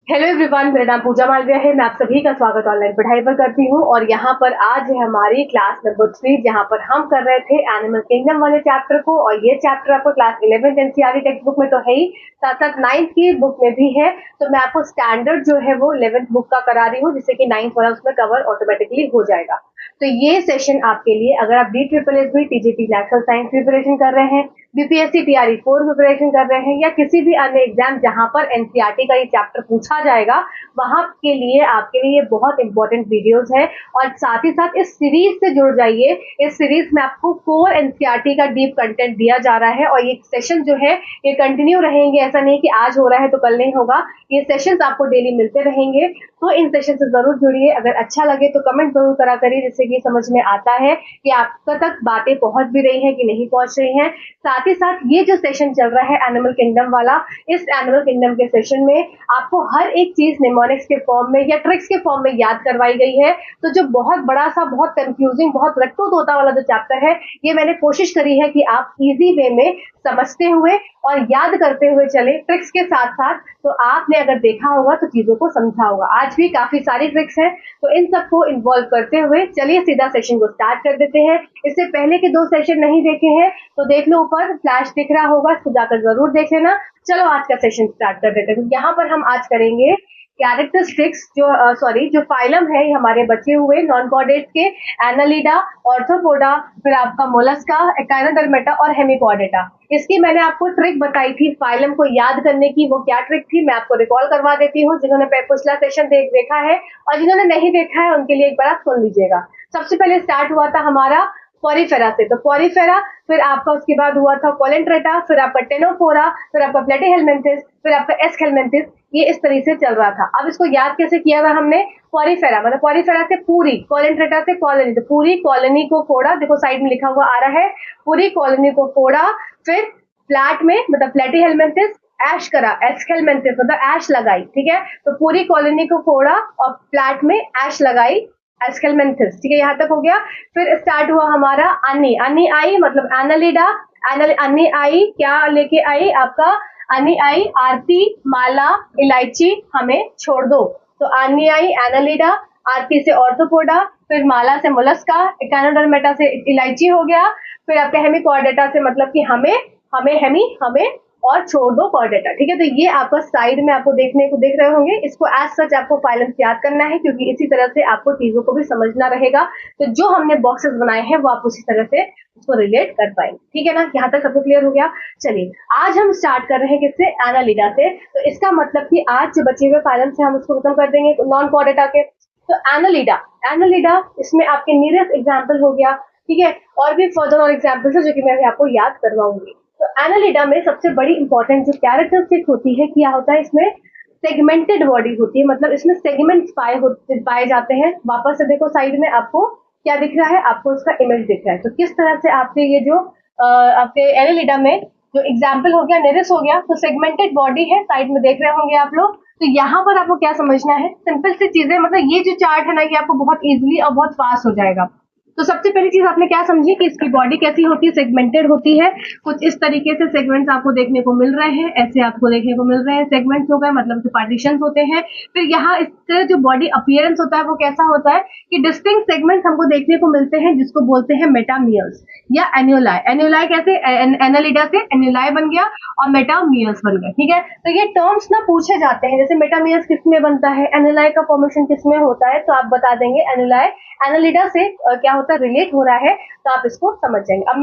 Hello everyone, मेरा नाम पूजा मालविया है। मैं आप सभी का स्वागत ऑनलाइन पढ़ाई पर करती हूँ और यहाँ पर आज है हमारी क्लास नंबर 3 जहाँ पर हम कर रहे थे एनिमल किंगडम वाले चैप्टर को। और ये चैप्टर आपको class 11th NCERT text book में तो है ही, साथ साथ 9th की बुक में भी है। तो मैं आपको स्टैंडर्ड जो है वो 11th बुक का करा रही हूँ, जिससे कि 9th वाला उसमें कवर ऑटोमेटिकली हो जाएगा। तो ये सेशन आपके लिए, अगर आप DSSS TGT national science preparation कर रहे हैं, बीपीएससी टीआरई 4 प्रिपरेशन कर रहे हैं, या किसी भी अन्य एग्जाम जहां पर एनसीईआरटी का ये चैप्टर पूछा जाएगा, वहां के लिए आपके लिए बहुत इंपॉर्टेंट वीडियोस है। और साथ ही साथ इस सीरीज से जुड़ जाइए। इस सीरीज में आपको कोर एनसीईआरटी का डीप कंटेंट दिया जा रहा है और ये सेशन जो है ये कंटिन्यू रहेंगे। ऐसा नहीं कि आज हो रहा है तो कल नहीं होगा, ये सेशंस आपको डेली मिलते रहेंगे। तो इन सेशन से जरूर जुड़िए। अगर अच्छा लगे तो कमेंट जरूर करा करिए, जिससे कि समझ में आता है कि आप तक बातें पहुंच भी रही हैं कि नहीं पहुंच रही हैं। साथ ही साथ ये जो सेशन चल रहा है एनिमल किंगडम वाला, इस एनिमल किंगडम के सेशन में आपको हर एक चीज निमोनिक्स के फॉर्म में या ट्रिक्स के फॉर्म में याद करवाई गई है। तो जो बहुत बड़ा सा, बहुत कंफ्यूजिंग, बहुत रट्टू तोता वाला जो चैप्टर है, ये मैंने कोशिश करी है कि आप इजी वे में समझते हुए और याद करते हुए चले ट्रिक्स के साथ साथ। तो आपने अगर देखा होगा तो चीजों को समझा होगा। आज भी काफी सारी ट्रिक्स हैं, तो इन सबको इन्वॉल्व करते हुए चलिए सीधा सेशन को स्टार्ट कर देते हैं। इससे पहले के 2 सेशन नहीं देखे हैं तो देख लो, ऊपर फ्लैश दिख रहा होगा, इसको जाकर जरूर देख लेना। चलो आज का सेशन स्टार्ट कर देते हैं। यहाँ पर हम आज करेंगे कैरेक्टरिस्टिक्स, जो फाइलम है हमारे बचे हुए नॉन कॉर्डेट्स के, एनालिडा, ऑर्थोपोडा, फिर आपका मोलस्का, एकाइनोडर्मेटा और हेमिकॉर्डेटा। इसकी मैंने आपको ट्रिक बताई थी फाइलम को याद करने की। वो क्या ट्रिक थी मैं आपको रिकॉल करवा देती हूँ। जिन्होंने पिछला सेशन देखा है और जिन्होंने नहीं देखा है उनके लिए एक बार सुन लीजिएगा। सबसे पहले स्टार्ट हुआ था हमारा पॉरीफेरा से, तो पॉरीफेरा, फिर आपका उसके बाद हुआ था कोलेंट्रेटा, फिर आपका टेनोफोरा, फिर आपका प्लेटीहेलमिन्थिस, फिर आपका एस्केलमिन्थिस। ये इस तरीके से चल रहा था। अब इसको याद कैसे किया था हमने? पॉरीफेरा मतलब पॉरीफेरा से पूरी, कोलेंट्रेटा से कॉलोनी, तो पूरी कॉलोनी को फोड़ा। देखो साइड में लिखा हुआ आ रहा है, पूरी कॉलोनी को फोड़ा। फिर फ्लैट में मतलब प्लेटीहेलमिन्थिस ऐश करा, एस्केलमिन्थिस मतलब ऐश लगाई, ठीक है। तो पूरी कॉलोनी को फोड़ा और फ्लैट में ऐश लगाई, एस्केलमिन्थिस, ठीक है। यहाँ तक हो गया। फिर स्टार्ट हुआ हमारा अन्नी, अन्नी आई मतलब एनालिडा, अन्नी आई क्या लेके आई? आपका अन्नी आई आरती, माला, इलायची, हमें छोड़ दो। तो अन्नी आई एनालिडा, आरती से ऑर्थोपोडा, फिर माला से मोलस्का, एकाइनोडर्मेटा से इलायची हो गया। फिर आपका हेमिकॉर्डेटा से मतलब कि हमें, हमें और छोड़ दो कॉर्डेटा, ठीक है। तो ये आपका साइड में आपको देखने को दिख रहे होंगे। इसको एज सच आपको फाइलम याद करना है, क्योंकि इसी तरह से आपको चीजों को भी समझना रहेगा। तो जो हमने बॉक्सेस बनाए हैं वो आप उसी तरह से उसको रिलेट कर पाएंगे, ठीक है ना। यहाँ तक सबको क्लियर हो गया। चलिए आज हम स्टार्ट कर रहे हैं किससे? एनालिडा से। तो इसका मतलब कि आज जो बचे हुए फाइलम से हम उसको खत्म कर देंगे नॉन कॉर्डेटा के। तो एनालिडा, एनालिडा इसमें आपके नियरेस्ट एग्जाम्पल हो गया, ठीक है। और भी फर्दर और एग्जाम्पल्स है जो कि मैं भी आपको याद करवाऊंगी। तो एनालिडा में सबसे बड़ी इंपॉर्टेंट जो कैरेक्टरिस्टिक होती है, क्या होता है इसमें? सेगमेंटेड बॉडी होती है, मतलब इसमें सेगमेंट्स पाए जाते हैं। वापस से देखो साइड में आपको क्या दिख रहा है? आपको इसका इमेज दिख रहा है। तो किस तरह से आपके ये जो आपके एनालिडा में जो एग्जाम्पल हो गया, नेरेस हो गया, तो सेगमेंटेड बॉडी है, साइड में देख रहे होंगे आप लोग। तो यहाँ पर आपको क्या समझना है? सिंपल सी चीजें, मतलब ये जो चार्ट है ना, ये आपको बहुत इजीली और बहुत फास्ट हो जाएगा। तो सबसे पहली चीज आपने क्या समझी कि इसकी बॉडी कैसी होती है? सेगमेंटेड होती है। कुछ इस तरीके से सेगमेंट्स आपको देखने को मिल रहे हैं, ऐसे आपको देखने को मिल रहे हैं। सेगमेंट्स हो गए मतलब जो पार्टीशंस होते हैं। फिर यहाँ इससे जो बॉडी अपीयरेंस होता है वो कैसा होता है कि डिस्टिंक्ट सेगमेंट्स हमको देखने को मिलते हैं, जिसको बोलते हैं मेटामियर्स या एन्युलाई। एन्युलाई कैसे? एनालिडा से एन्युलाई बन गया और मेटामियर्स बन गया, ठीक है। तो ये टर्म्स ना पूछे जाते हैं, जैसे मेटामियर्स किसमें बनता है, एन्युलाई का फॉर्मेशन किसमें होता है, तो आप बता देंगे एन्युलाई एनालिडा से क्या होता है, रिलेट हो रहा है, तो आप इसको समझ जाएंगे। अब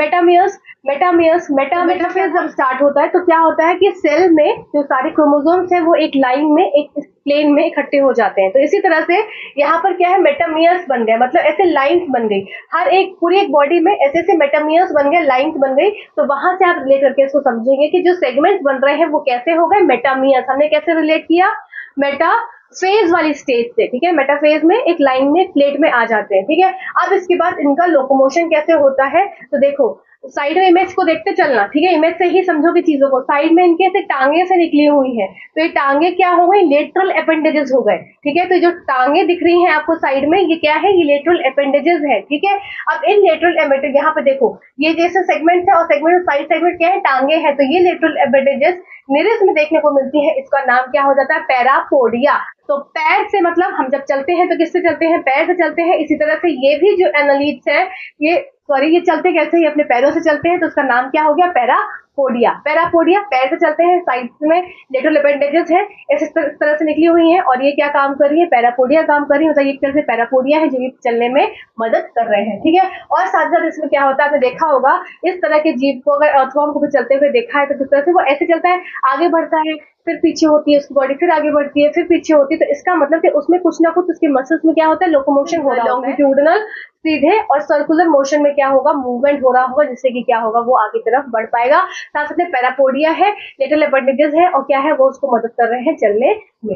मेटाफेज जब स्टार्ट होता है तो क्या होता है कि सेल में जो सारे क्रोमोसोम्स है वो एक लाइन में, एक प्लेन में इकट्ठे हो जाते हैं। तो इसी तरह से यहाँ पर क्या है, मेटामियर्स बन गए, मतलब ऐसे लाइंस बन गई। हर एक पूरी एक बॉडी में ऐसे ऐसे मेटामियर्स बन गए, लाइंस बन गई। तो वहां से आप रिलेट करके इसको समझेंगे कि जो सेगमेंट्स बन रहे हैं वो कैसे हो गए, मेटामियर्स। हमने कैसे रिलेट किया? मेटा फेज वाली स्टेज से, ठीक है। मेटाफेज में एक लाइन में प्लेट में आ जाते हैं, ठीक है। अब इसके बाद इनका लोकोमोशन कैसे होता है? तो देखो साइड में इमेज को देखते चलना, ठीक है, इमेज से ही समझोगे चीजों को। साइड में इनके से टांगे से निकली हुई है, तो ये टांगे क्या हो गई, लेटरल अपेंडेजेस हो गए, ठीक है। तो जो टांगे दिख रही हैं आपको साइड में, ये क्या है, ये लेटरल अपेंडेजेस है, ठीक है। अब इन लेटरल अपेंडेज, यहाँ पे देखो ये जैसे सेगमेंट है और सेगमेंट साइड सेगमेंट क्या है, टांगे हैं, तो ये लेटरल अपेंडेजेस निरस में देखने को मिलती है, इसका नाम क्या हो जाता है, पैरापोडिया। तो पैर से मतलब हम जब चलते हैं तो किससे चलते हैं, पैर से चलते हैं। इसी तरह से ये भी जो एनालिड्स है, ये सॉरी ये चलते कैसे, ये अपने पैरों से चलते हैं, तो उसका नाम क्या हो गया, पैरापोडिया। पैरापोडिया पैर से चलते हैं, साइड में लेटरल अपेंडेजेस है, इस तरह से निकली हुई है, और ये क्या काम कर रही है, पैरापोडिया काम कर रही है, मतलब एक तरह से पैरापोडिया है जो ये चलने में मदद कर रहे हैं, ठीक है। और साथ साथ इसमें क्या होता है, आपने देखा होगा इस तरह के जीव को अगर अर्थवर्म को भी चलते हुए देखा है तो किस तरह से वो ऐसे चलता है, आगे बढ़ता है, फिर पीछे होती है उसकी बॉडी, फिर आगे बढ़ती है, फिर पीछे होती है। तो इसका मतलब कि उसमें कुछ ना कुछ उसके मसल्स में क्या होता है, लोकोमोशन हो रहा है, लॉन्गिट्यूडनल सीधे और सर्कुलर मोशन में क्या होगा, मूवमेंट हो रहा होगा, जिससे कि क्या होगा, वो आगे तरफ बढ़ पाएगा। साथ साथ में पैरापोडिया है, लेटरल अपेंडेजेस है, और क्या है, वो उसको मदद कर रहे हैं चलने में,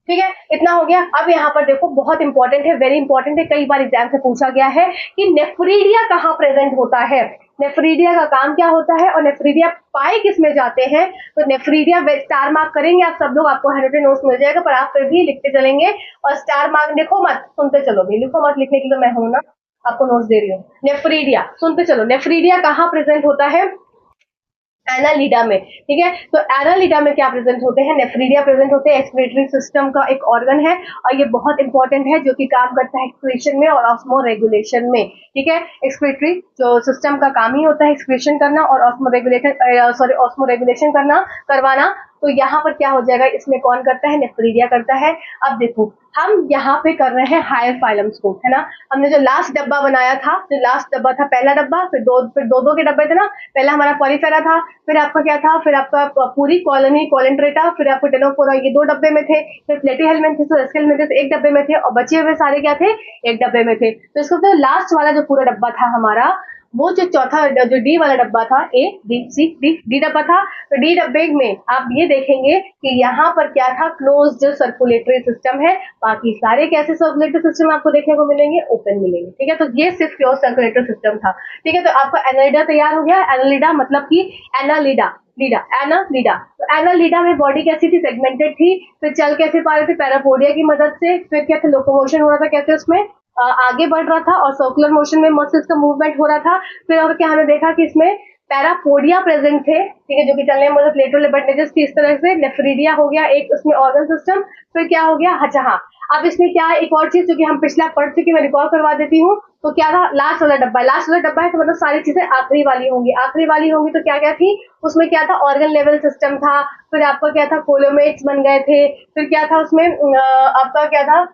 ठीक है। इतना हो गया। अब यहाँ पर देखो बहुत इंपॉर्टेंट है, वेरी इंपॉर्टेंट है, कई बार एग्जाम से पूछा गया है कि नेफ्रीडिया कहाँ प्रेजेंट होता है, नेफ्रीडिया का काम क्या होता है, और नेफ्रीडिया पाए किस में जाते हैं। तो नेफ्रीडिया स्टार मार्क करेंगे आप सब लोग, आपको हैंडराइटिंग नोट्स मिल जाएगा, पर आप फिर भी लिखते चलेंगे, और स्टार मार्क लिखो मत, सुनते चलो भी, लिखो मत, लिखने की तो मैं हूं ना, आपको नोट्स दे रही हूँ। नेफ्रीडिया सुनते चलो, नेफ्रीडिया कहाँ प्रेजेंट होता है, एनालिडा में, ठीक है। तो एनालिडा में क्या प्रेजेंट होते हैं, नेफ्रीडिया प्रेजेंट होते हैं, एक्सक्रीटरी सिस्टम का एक ऑर्गन है, और ये बहुत इंपॉर्टेंट है, जो कि काम करता है एक्सक्रीशन में और ऑस्मो रेगुलेशन में, ठीक है। एक्सक्रीटरी जो सिस्टम का काम ही होता है एक्सक्रीशन करना और ऑस्मो रेगुलेशन करवाना। तो यहाँ पर क्या हो जाएगा, इसमें कौन करता है, नेफ्रीडिया करता है। अब देखो हम यहाँ पे कर रहे हैं हायर फाइलम्स को, है ना। हमने जो लास्ट डब्बा बनाया था, जो लास्ट डब्बा था, पहला डब्बा, फिर दो के डब्बे थे ना, पहला हमारा पॉलीफेरा था, फिर आपका क्या था, फिर आपका पूरी कॉलोनी कोलेंट्रेटा, फिर आपको टेनोफोरा, ये 2 डब्बे में थे, फिर प्लेटीहेलमिन्थेस में थे 1 डब्बे में थे, और बचे हुए सारे क्या थे, 1 डब्बे में थे। तो इसको तो लास्ट वाला जो पूरा डब्बा था हमारा, वो जो चौथा जो डी वाला डब्बा था, ए बी सी डी डब्बा था। तो डी डब्बे में आप ये देखेंगे कि यहाँ पर क्या था, क्लोज्ड सर्कुलेटरी सिस्टम है, बाकी सारे कैसे सर्कुलेटरी सिस्टम आपको देखने को मिलेंगे, ओपन मिलेंगे, ठीक है। तो ये सिर्फ क्लोज सर्कुलेटरी सिस्टम था, ठीक है। तो आपका एनालिडा तैयार हो गया। एनालिडा मतलब कि एनालिडा तो एनालिडा में बॉडी कैसी थी, सेगमेंटेड थी, फिर चल कैसे पा रहे थे, पैरापोडिया की मदद से, फिर क्या थे, लोकोमोशन हो रहा था, कैसे उसमें आगे बढ़ रहा था, और सर्कुलर मोशन में मसल्स का मूवमेंट हो रहा था। फिर और क्या हमने देखा कि इसमें पैरापोडिया प्रेजेंट थे, ठीक है, जो कि चलने में मदद लेटरल अपेंडेजेस की, इस तरह से नेफ्रीडिया हो गया एक उसमें ऑर्गन सिस्टम। फिर क्या हो गया, अच्छा हाँ, अब इसमें क्या एक और चीज जो कि हम पिछला पढ़ चुके, मैं रिकॉल करवा देती हूँ। तो क्या था, लास्ट वाला डब्बा है, तो मतलब सारी चीजें आखिरी वाली होंगी। तो क्या क्या थी उसमें, क्या था, ऑर्गन लेवल सिस्टम था, फिर आपका क्या था, कोलोमेट्स बन गए थे, फिर क्या था उसमें आपका क्या था,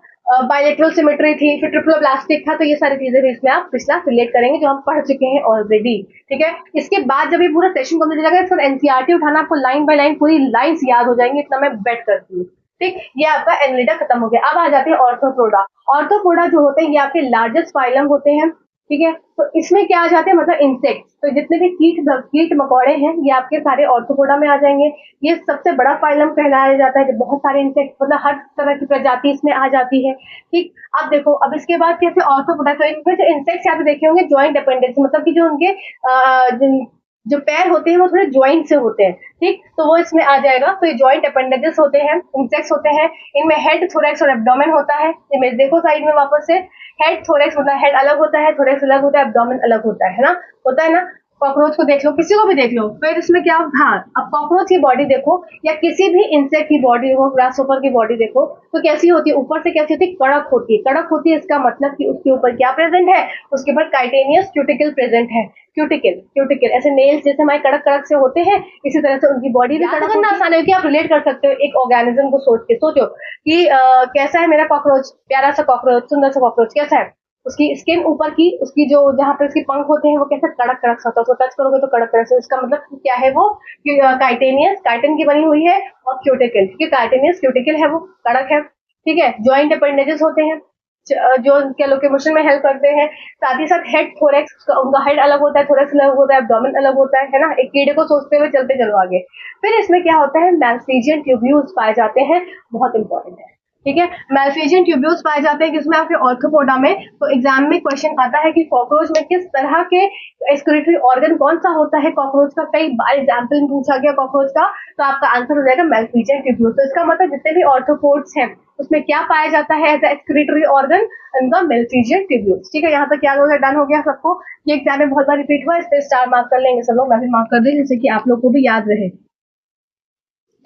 बायलेटरल सिमेट्री थी, फिर ट्रिप्लोब्लास्टिक था। तो ये सारी चीजें भी इसमें आप पिछला रिलेट करेंगे जो हम पढ़ चुके हैं ऑलरेडी, ठीक है। इसके बाद जब ये पूरा सेशन कंप्लीट हो जाएगा, इसका एनसीईआरटी उठाना, आपको लाइन बाय लाइन पूरी लाइंस याद हो जाएंगी, इतना मैं बेट करती हूँ, ठीक। ये आपका एनालिडा खत्म हो गया। अब आ जाते हैं ऑर्थोपोडा। ऑर्थोपोडा जो होते हैं ये आपके लार्जेस्ट फाइलम होते हैं, ठीक है। तो इसमें क्या आ जाते हैं, मतलब इंसेक्ट, तो जितने भी कीट मकोड़े हैं ये आपके सारे ऑर्थोपोडा में आ जाएंगे। ये सबसे बड़ा फाइलम कहलाया जाता है, जो बहुत सारे इंसेक्ट, मतलब हर तरह की प्रजाति इसमें आ जाती है, ठीक। अब देखो, अब इसके बाद कैसे ऑर्थोपोडा, तो इनमें जो इंसेक्ट्स यहाँ पे देखे होंगे जॉइंट डिपेंडेंस, मतलब कि जो उनके जो पैर होते हैं वो थोड़े ज्वाइंट से होते हैं, ठीक। तो वो इसमें आ जाएगा। तो ये ज्वाइंट अपेंडेजेस होते हैं, इंसेक्ट्स होते हैं। इनमें हेड, थोरैक्स और एब्डोमेन होता है। इमेज देखो साइड में वापस से, हेड थोरैक्स मतलब हेड अलग होता है, थोरैक्स अलग होता है, एब्डोमेन अलग होता है ना, होता है ना। कॉकरोच को देख लो, किसी को भी देख लो, फिर इसमें क्या, हाँ, अब कॉकरोच की बॉडी देखो या किसी भी इंसेक्ट की बॉडी देखो, ग्रासहोपर की बॉडी देखो, तो कैसी होती है, ऊपर से कैसी होती है, कड़क होती है। इसका मतलब कि उसके ऊपर क्या प्रेजेंट है, उसके ऊपर काइटेनियस क्यूटिकल प्रेजेंट है। क्यूटिकल ऐसे नेल्स जैसे हमारे कड़क से होते हैं, इसी तरह से उनकी बॉडी भी कड़क होती है। आसान है कि आप रिलेट कर सकते हो एक ऑर्गेनिज्म को सोचो कि कैसा है मेरा कॉकरोच, प्यारा सा कॉकरोच, सुंदर सा कॉकरोच, कैसा है, उसकी स्किन ऊपर की, उसकी जो जहाँ पे उसके पंख होते हैं वो कैसे कड़क सा होता है, उसको टच करोगे तो कड़क से, इसका मतलब क्या है, वो काइटेन की बनी हुई है, और क्यूटिकल, क्योंकि काइटेनियस क्यूटिकल है, वो कड़क है, ठीक है। ज्वाइंट अपेंडेजेस होते हैं जो उनके लोकोमोशन में हेल्प करते हैं। साथ ही साथ हेड, थोरैक्स, उनका हेड अलग होता है, थोरैक्स अलग होता है, एब्डोमेन अलग होता है ना। एक कीड़े को सोचते हुए चलते चलो आगे। फिर इसमें क्या होता है, मैलफिजियन ट्यूब्यूल्स पाए जाते हैं, बहुत इंपॉर्टेंट है। ठीक है। मैल्फिजियन ट्यूब्यूल्स पाए जाते हैं किसमें, आपके ऑर्थोपोडा में। तो एग्जाम में क्वेश्चन आता है कि कॉकरोच में किस तरह के एक्सक्रीटरी ऑर्गन कौन सा होता है कॉकरोच का, कई बार एग्जाम्पल पूछा गया कॉकरोच का, तो आपका आंसर हो जाएगा मैल्फिजियन ट्यूब्यूल। तो इसका मतलब जितने भी ऑर्थोपोड्स हैं उसमें क्या पाया जाता है एज एक्सक्रीटरी ऑर्गन, इनका मैल्फिजियन ट्यूब्यूल्स। ठीक है, यहाँ तक क्या हो गया, डन हो गया सबको। ये एग्जाम में बहुत बार रिपीट हुआ, इस पर स्टार मार्क कर लेंगे सब लोग, मैं भी मार्क कर दी जिससे कि आप लोग को भी याद रहे।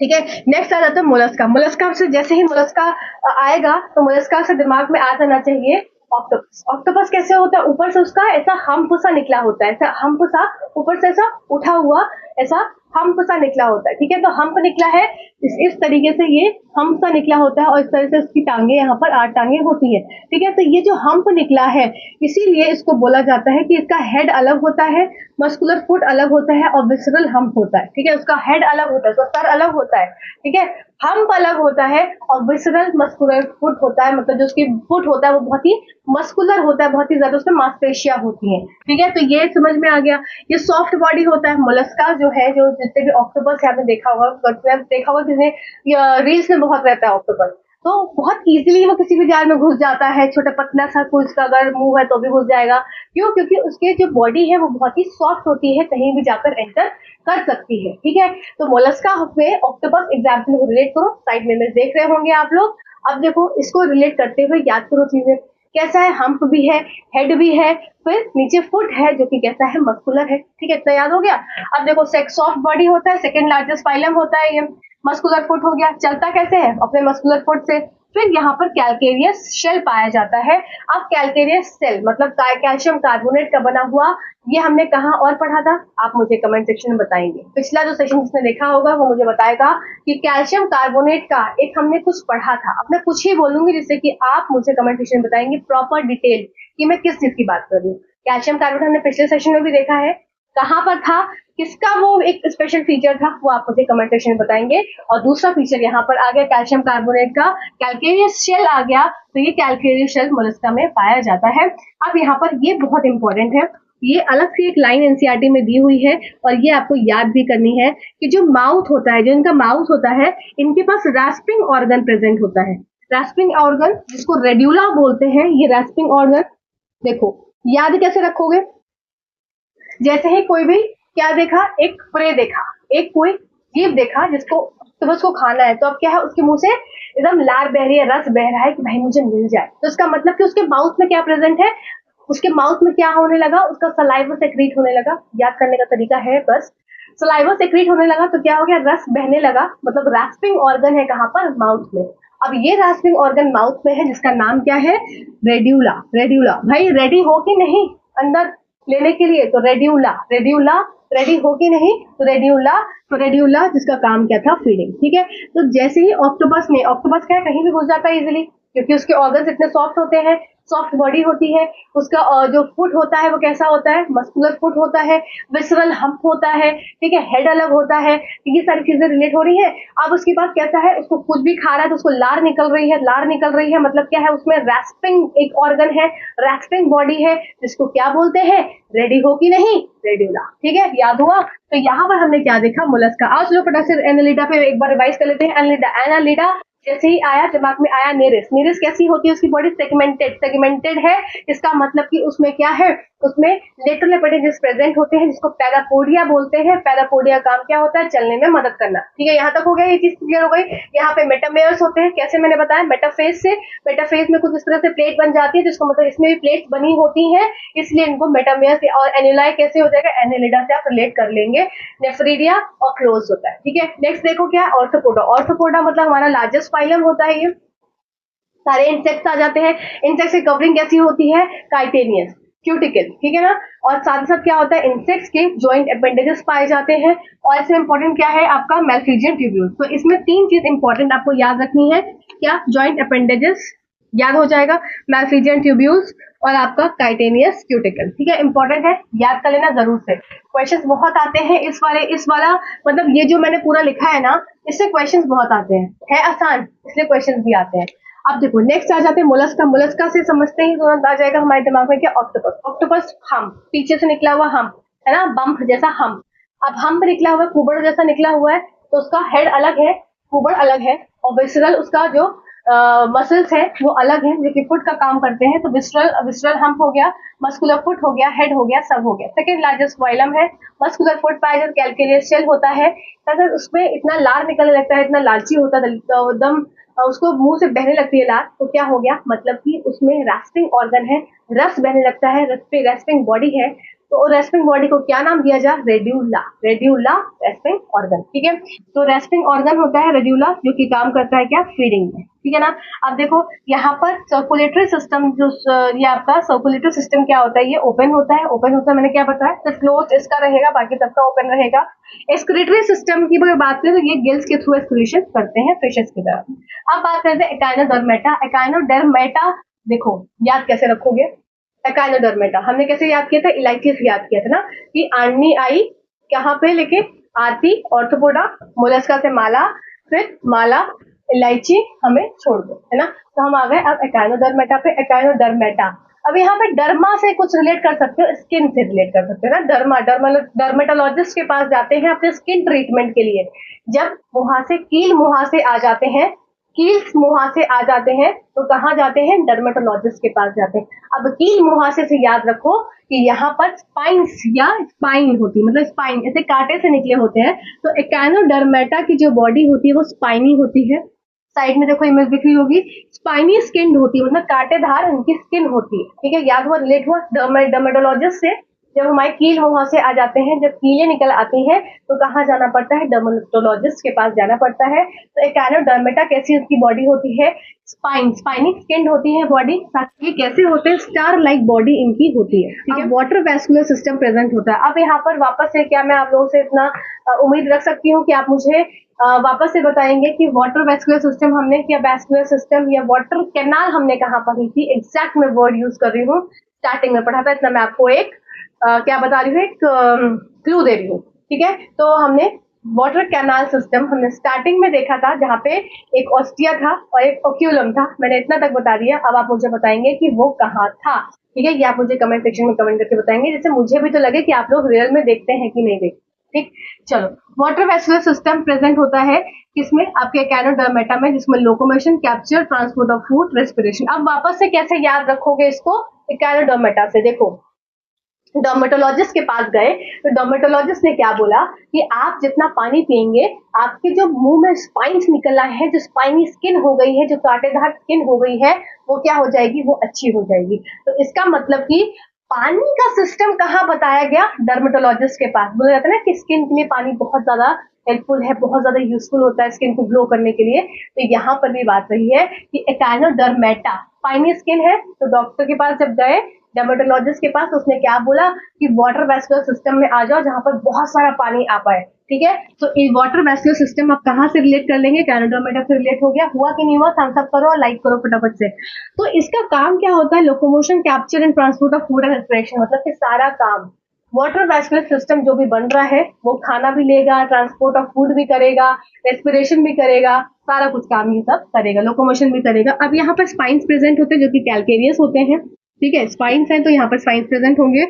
ठीक है, नेक्स्ट आ जाता है मोलस्का। मोलस्का से जैसे ही मोलस्का आएगा तो मोलस्का से दिमाग में आ जाना चाहिए ऑक्टोपस। ऑक्टोपस कैसे होता है, ऊपर से उसका ऐसा हम्प सा निकला होता है, ऐसा हम्प सा ऊपर से ऐसा उठा हुआ ऐसा हम्प सा निकला होता है। ठीक है, तो हम्प निकला है इस तरीके से, ये हम्प सा निकला होता है और इस तरह से उसकी टांगे यहाँ पर 8 टांगे होती है। ठीक है, तो ये जो हम्प निकला है इसीलिए इसको बोला जाता है कि इसका हेड अलग होता है, मस्कुलर फुट अलग होता है और विसरल हम्प होता है। ठीक है, उसका हेड अलग होता है, उसका सर अलग होता है। ठीक है, हम्प अलग होता है और विसरल मस्कुलर फुट होता है, मतलब जो उसकी फुट होता है वो बहुत ही मस्कुलर होता है, बहुत ही ज्यादा उसमें मांसपेशियां होती हैं। ठीक है, तो ये समझ में आ गया। ये सॉफ्ट बॉडी होता है मोलस्का जो है, जो जितने भी ऑक्टोपस है आपने देखा होगा किसने रील्स में बहुत रहता है ऑक्टोपस, तो बहुत इजीली वो किसी भी जाल में घुस जाता है, छोटा पतला सा कोई उसका अगर मुंह है तो भी घुस जाएगा। क्यों, क्योंकि उसके जो बॉडी है वो बहुत ही सॉफ्ट होती है, कहीं भी जाकर एंटर कर सकती है। ठीक है, तो मोलस्का में ऑक्टोपस एग्जाम्पल को रिलेट करो, साइड में देख रहे होंगे आप लोग। अब देखो इसको रिलेट करते हुए याद करो चीजें, कैसा है, हम्प भी है, हेड भी है, फिर नीचे फुट है जो कि कैसा है, मस्कुलर है। ठीक है, इतना याद हो गया। अब देखो सॉफ्ट बॉडी होता है, सेकंड लार्जेस्ट फाइलम होता है ये। मस्कुलर फुट हो गया, चलता कैसे है, अपने मस्कुलर फुट से। फिर यहाँ पर कैलकेरियस शेल पाया जाता है। अब कैलकेरियस सेल मतलब कैल्शियम कार्बोनेट का बना हुआ, ये हमने कहाँ और पढ़ा था, आप मुझे कमेंट सेक्शन में बताएंगे। पिछला जो सेशन जिसने देखा होगा वो मुझे बताएगा कि कैल्शियम कार्बोनेट का एक हमने कुछ पढ़ा था। अब मैं कुछ ही बोलूंगी जिससे कि आप मुझे कमेंट सेक्शन में बताएंगे प्रॉपर डिटेल कि मैं किस चीज की बात कर रही हूँ। कैल्शियम कार्बोनेट हमने पिछले सेशन में भी देखा है, कहाँ पर था, किसका वो एक स्पेशल फीचर था, वो आप मुझे कमेंट सेक्शन में बताएंगे। और दूसरा फीचर यहाँ पर आ गया कैल्शियम कार्बोनेट का, कैलकेरियस शेल आ गया, तो ये कैलकेरियस शेल मोलस्का में पाया जाता है। अब यहाँ पर ये बहुत इंपॉर्टेंट है, ये अलग से एक लाइन एनसीईआरटी में दी हुई है और ये आपको याद भी करनी है कि जो माउथ होता है, जो इनका माउथ होता है, इनके पास रास्पिंग ऑर्गन प्रेजेंट होता है। रास्पिंग ऑर्गन जिसको रेड्यूला बोलते हैं, ये रास्पिंग ऑर्गन देखो याद कैसे रखोगे, जैसे ही कोई भी क्या देखा, एक प्रे देखा, एक कोई जीव देखा जिसको तो उसको खाना है, तो अब क्या है, उसके मुंह से एकदम लार बह रही है, रस बह रहा है कि भाई मुझे मिल जाए, तो इसका मतलब कि उसके माउथ में क्या प्रेजेंट है, उसके माउथ में क्या होने लगा, उसका सलाइवा सेक्रीट होने लगा। याद करने का तरीका है बस, सलाइवा सेक्रीट होने लगा तो क्या हो गया, रस बहने लगा, मतलब रास्पिंग ऑर्गन है कहाँ पर, माउथ में। अब ये रास्पिंग ऑर्गन माउथ में है जिसका नाम क्या है, रेड्यूला। रेड्यूला भाई रेडी हो कि नहीं अंदर लेने के लिए, तो रेड्यूला, रेड्यूला रेडी हो कि नहीं, तो रेड्यूला, तो रेड्यूला जिसका काम क्या था, फीडिंग। ठीक है, तो जैसे ही ऑक्टोपस में, ऑक्टोपस क्या है कहीं भी घुस जाता है इजिली, क्योंकि उसके ऑर्गन्स इतने सॉफ्ट होते हैं, सॉफ्ट बॉडी होती है, उसका जो फुट होता है वो कैसा होता है, मस्कुलर फुट होता है, विसरल हम्प होता है। ठीक है, हेड अलग होता है, ये सारी चीजें रिलेट हो रही है। अब उसके पास कैसा है, उसको कुछ भी खा रहा है तो उसको लार निकल रही है, लार निकल रही है मतलब क्या है, उसमें रैस्पिंग एक ऑर्गन है, रैस्पिंग बॉडी है, जिसको क्या बोलते हैं, रेडी हो कि नहीं, रेड्यूला। ठीक है, याद हुआ। तो यहाँ पर हमने क्या देखा, मोलस्का। आज चलो फटाक से एनालिडा पे एक बार रिवाइज कर लेते हैं। एनालिडा, एनालिडा जैसे ही आया दिमाग में आया नेरिस। नेरिस कैसी होती है, उसकी बॉडी सेगमेंटेड, सेगमेंटेड है, इसका मतलब कि उसमें क्या है, उसमें लेटरल एपेंडेजेस प्रेजेंट होते हैं जिसको पैरापोडिया बोलते हैं। पैरापोडिया काम क्या होता है, चलने में मदद करना। ठीक है, यहाँ तक हो गया, ये चीज क्लियर हो गई। यहाँ पे मेटामेयर्स होते हैं, कैसे मैंने बताया, मेटाफेज से, मेटाफेज में कुछ इस तरह से प्लेट बन जाती है, जिसको मतलब इसमें भी प्लेट बनी होती है, इसलिए इनको मेटामेयर्स। और एनुलाई कैसे हो जाएगा, एनेलिडा से आप रिलेट कर लेंगे, नेफ्रीडिया और क्लोज होता है। ठीक है, नेक्स्ट देखो क्या, ऑर्थोपोडा। ऑर्थोपोडा मतलब हमारा लार्जेस्ट फाइलम होता है, ये सारे इंसेक्ट्स आ जाते हैं। इंसेक्ट्स की कवरिंग कैसी होती है, काइटेनियस, क्यूटिकल। ठीक है ना, और साथ ही साथ क्या होता है, इंसेक्ट्स के जॉइंट अपेंडेजेस पाए जाते हैं। और इसमें इंपॉर्टेंट क्या है आपका, मैल्फिजियन ट्यूब्यूल। तो इसमें 3 चीज इंपॉर्टेंट आपको याद रखनी है, क्या, जॉइंट अपेंडेजेस याद हो जाएगा, मैल्फिजियन ट्यूब्यूल्स और आपका काइटेनियस क्यूटिकल। ठीक है, इंपॉर्टेंट है, याद कर लेना जरूर से। क्वेश्चंस बहुत आते हैं इस वाला मतलब ये जो मैंने पूरा लिखा है ना, इससे क्वेश्चंस बहुत आते हैं, है आसान इसलिए क्वेश्चंस भी आते हैं। अब देखो नेक्स्ट आ जाते हैं मोलस्का। मोलस्का से समझते ही तुरंत आ जाएगा हमारे दिमाग में क्या, ऑक्टोपस। ऑक्टोपस हम पीछे से निकला हुआ हम है ना, बम्प जैसा हम। अब हम निकला हुआ है, कुबड़ जैसा निकला हुआ है, तो उसका हेड अलग है, कुबड़ अलग है, और विसरल उसका जो मसल्स हैं वो अलग हैं जो कि फुट का काम करते हैं। तो विस्ट्रल हम्प हो गया, मस्कुलर फुट हो गया, हेड हो गया, सब हो गया। सेकेंड लार्जेस्ट वाइलम है, मस्कुलर फुट पाया जाता है, कैलकेरियस शेल होता है, तथा उसमें इतना लार निकलने लगता है, इतना लालची होता है तो एकदम उसको मुंह से बहने लगती है लार, तो क्या हो गया, मतलब कि उसमें रेस्पिंग ऑर्गन है, रस बहने लगता है, रेस्पिंग बॉडी है। तो रेस्पिंग बॉडी को क्या नाम दिया जाए, रेड्यूला, रेड्यूला रेस्पिंग ऑर्गन। ठीक है, तो रेस्पिंग ऑर्गन होता है रेड्यूला, जो कि काम करता है क्या, फीडिंग में। ठीक है ना। अब देखो यहाँ पर सर्कुलेटरी सिस्टम जो ये आपका सर्कुलेटरी सिस्टम क्या होता है, ये ओपन होता है, ओपन होता है मैंने क्या बताया, तो क्लोज इसका रहेगा, बाकी सबका ओपन रहेगा। एक्सक्रीटरी सिस्टम की अगर बात करें तो ये गिल्स के थ्रू एक्सक्रीशन करते हैं फिशेस की तरह। अब बात करते हैं एकाइनोडर्मेटा। एकाइनोडर्मेटा देखो याद कैसे रखोगे, एकाइनोडर्मेटा हमने कैसे याद किया था, इलायची से याद किया था ना, कि आर्नी आई कहाँ पे लेके, आरती ऑर्थोपोडा, मोलस्का से माला, फिर माला इलायची हमें छोड़ दो, है ना। तो हम आ गए अब एकाइनोडर्मेटा पे। एकाइनोडर्मेटा अब यहाँ पे डर्मा से कुछ रिलेट कर सकते हो, स्किन से रिलेट कर सकते हो ना। डर्मेटोलॉजिस्ट के पास जाते हैं अपने स्किन ट्रीटमेंट के लिए। जब मुहासे कील मुहासे आ जाते हैं, कील मुहासे आ जाते हैं तो कहाँ जाते हैं, डर्मेटोलॉजिस्ट के पास जाते हैं। अब कील मुहासे से याद रखो कि यहाँ पर स्पाइन्स या स्पाइन होती है, मतलब स्पाइन ऐसे कांटे से निकले होते हैं। तो एकाइनोडर्मेटा की जो बॉडी होती है वो स्पाइनी होती है। साइड में देखो इमेज दिख रही होगी, स्पाइनी स्किन होती है, मतलब कांटेदार उनकी स्किन होती है। ठीक है, याद हुआ, रिलेट हुआ डर्मेटोलॉजिस्ट से। जब हमारे कील मुंह से आ जाते हैं, जब कीलें निकल आती हैं तो कहाँ जाना पड़ता है, डर्मेटोलॉजिस्ट के पास जाना पड़ता है। तो एकाइनोडर्मेटा कैसी उसकी बॉडी होती है, स्पाइनी स्किन होती है बॉडी। ये कैसे होते हैं, स्टार लाइक बॉडी इनकी होती है। ठीक है, वाटर वैस्कुलर सिस्टम प्रेजेंट होता है। अब यहाँ पर वापस से क्या मैं आप लोगों से इतना उम्मीद रख सकती हूँ कि आप मुझे वापस से बताएंगे कि वाटर वैस्कुलर सिस्टम हमने या वैस्कुलर सिस्टम या वाटर कैनाल हमने कहाँ पढ़ी थी। एग्जैक्ट मैं वर्ड यूज कर रही हूँ, स्टार्टिंग में पढ़ा था, इतना मैं आपको एक क्या बता रही हूँ, एक क्लू दे रही हूँ। ठीक है, तो हमने वाटर कैनाल सिस्टम हमने स्टार्टिंग में देखा था, जहाँ पे एक ऑस्टिया था और एक ओक्यूलम था। मैंने इतना तक बता दिया, अब आप मुझे बताएंगे कि वो कहाँ था। ठीक है, ये आप मुझे कमेंट सेक्शन में कमेंट करके बताएंगे, जिससे मुझे भी तो लगे कि आप लोग रियल में देखते हैं कि नहीं देखते। ठीक, चलो, वाटर वैस्कुलर सिस्टम प्रेजेंट होता है किसमें, आपके एकाइनोडर्मेटा में, जिसमें locomotion, capture, transport of food, respiration. अब वापस से कैसे याद रखोगे इसको, एकाइनोडर्मेटा से देखो, डर्मेटोलॉजिस्ट के पास गए तो डर्मेटोलॉजिस्ट ने क्या बोला कि आप जितना पानी पिएंगे, आपके जो मुंह में स्पाइन्स निकल आए हैं, जो स्पाइनी स्किन हो गई है, जो कांटेदार स्किन हो गई है, वो क्या हो जाएगी, वो अच्छी हो जाएगी। तो इसका मतलब कि पानी का सिस्टम कहाँ बताया गया, डर्मेटोलॉजिस्ट के पास। बोला जाता है ना कि स्किन के लिए पानी बहुत ज्यादा हेल्पफुल है, बहुत ज्यादा यूजफुल होता है स्किन को ग्लो करने के लिए। तो यहाँ पर भी बात रही है कि एकाइनोडर्मेटा स्पाइनी स्किन है, तो डॉक्टर के पास जब गए, डर्मेटोलॉजिस्ट के पास, उसने क्या बोला कि वाटर वैस्कुलर सिस्टम में आ जाओ जहां पर बहुत सारा पानी आ पाए। ठीक है, तो इस वाटर वैस्कुलर सिस्टम आप कहाँ से रिलेट कर लेंगे, एकाइनोडर्मेटा से रिलेट हो गया। हुआ कि नहीं हुआ, थम्स अप करो और लाइक करो फटाफट से। तो इसका काम क्या होता है, locomotion, capture and transport of food and respiration, मतलब कि सारा काम वाटर वैस्कुलर सिस्टम जो भी बन रहा है वो खाना भी लेगा, ट्रांसपोर्ट ऑफ फूड भी करेगा, रेस्पिरेशन भी करेगा, सारा कुछ काम ये सब करेगा, लोकोमोशन भी करेगा। अब यहाँ पर स्पाइन्स प्रेजेंट होते हैं जो कि कैलकेरियस होते हैं। ठीक है, स्पाइन्स हैं तो यहाँ पर स्पाइन्स प्रेजेंट होंगे।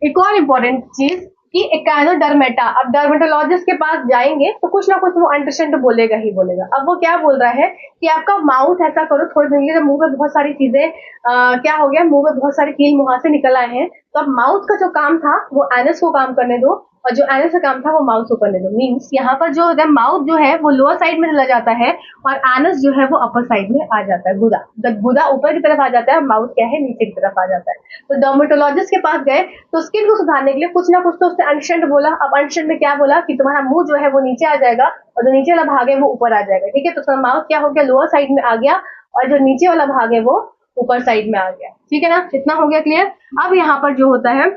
एक और इम्पोर्टेंट चीज कि एकाइनोडर्मेटा, अब डर्मेटोलॉजिस्ट के पास जाएंगे तो कुछ ना कुछ वो अंडरस्टैंड बोलेगा ही बोलेगा। अब वो क्या बोल रहा है कि आपका माउथ ऐसा करो, थोड़ी देर के लिए मुंह में बहुत सारी चीजें क्या हो गया, मुंह में बहुत सारे कील मुहासे निकल आए हैं, तो अब माउथ का जो काम था वो एनस को काम करने दो, और जो एनस का काम था वो माउथ को करने दो। मीन्स यहाँ पर जो माउथ जो है वो लोअर साइड में चला जाता है और एनस जो है वो अपर साइड में आ जाता है, गुदा, जब गुदा ऊपर की तरफ आ जाता है, माउथ क्या है, नीचे की तरफ आ जाता है। तो डर्मेटोलॉजिस्ट के पास गए तो स्किन को सुधारने के लिए कुछ ना कुछ तो उसने अंडरस्टैंड बोला। अब अंडरस्टैंड में क्या बोला कि तुम्हारा मुंह जो है वो नीचे आ जाएगा और जो नीचे वाला भाग है वो ऊपर आ जाएगा। ठीक है, तो उसका माउथ क्या हो गया, लोअर साइड में आ गया, और जो नीचे वाला भाग है वो ऊपर साइड में आ गया। ठीक है ना, इतना हो गया क्लियर। अब यहाँ पर जो होता है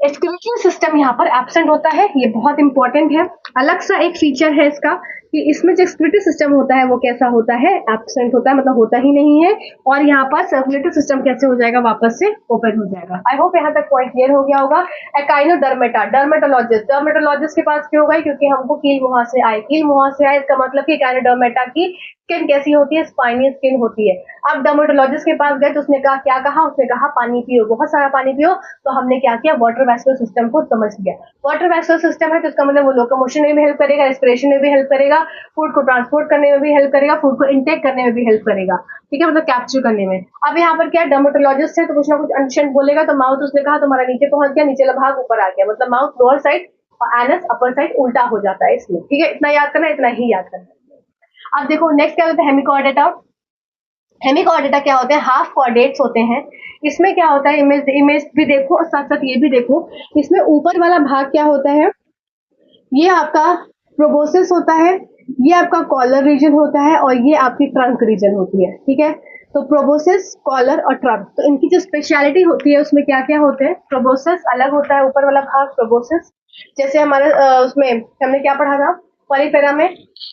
एक्सक्रीटरी सिस्टम यहाँ पर एब्सेंट होता है, ये बहुत इंपॉर्टेंट है। अलग सा एक फीचर है इसका कि इसमें जो एक्सक्रीटरी सिस्टम होता है वो कैसा होता है, एब्सेंट होता है, मतलब होता ही नहीं है। और यहाँ पर सर्कुलेटरी सिस्टम कैसे हो जाएगा, वापस से ओपन हो जाएगा। आई होप यहाँ तक पॉइंट क्लियर हो गया होगा। एकाइनोडर्मेटा, डर्मेटोलॉजिस्ट के पास क्यों गए, क्योंकि हमको कील मुहां से आए, कील मुहां से आए इसका मतलब कि एकाइनोडर्मेटा की स्किन कैसी होती है, स्पाइनी स्किन होती है। अब डर्मेटोलॉजिस्ट के पास गए तो उसने कहा, क्या कहा, उसने कहा पानी पियो, बहुत सारा पानी पियो। तो हमने क्या किया, वाटर वैस्कुलर सिस्टम को समझ लिया। वाटर वैस्कुलर सिस्टम है तो इसका मतलब वो लोकोमोशन में भी हेल्प करेगा, रेस्पिरेशन में भी हेल्प करेगा, करेगा, फूड को ट्रांसपोर्ट करने में भी हेल्प करेगा, फूड को इंटेक करने में भी हेल्प करेगा, ठीक है, मतलब कैप्चर करने में। अब यहाँ पर क्या डर्मेटोलॉजिस्ट है तो कुछ ना कुछ अंशंट बोलेगा, तो माउथ उसने कहा तुम्हारा नीचे पहुंच गया, नीचे वाला भाग ऊपर आ गया, मतलब माउथ लोअर साइड और एनस अपर साइड उल्टा हो जाता है इसमें, ठीक है, इतना याद करना, इतना ही याद करना। अब देखो नेक्स्ट क्या होता है, हेमिकॉर्डेटा। हेमिकॉर्डेटा क्या होते हैं, हाफ कॉर्डेट्स होते हैं। इसमें क्या होता है, इमेज भी देखो और साथ साथ ये भी देखो, इसमें ऊपर वाला भाग क्या होता है, ये आपका प्रोबोसिस होता है, ये आपका कॉलर रीजन होता है और ये आपकी ट्रंक रीजन होती है, ठीक है। तो प्रोबोसिस, कॉलर और ट्रंक, तो इनकी जो स्पेशलिटी होती है उसमें क्या क्या होते हैं, प्रोबोसिस अलग होता है, ऊपर वाला भाग प्रोबोसिस, जैसे हमारे उसमें हमने क्या पढ़ा था पॉलीफेरा में,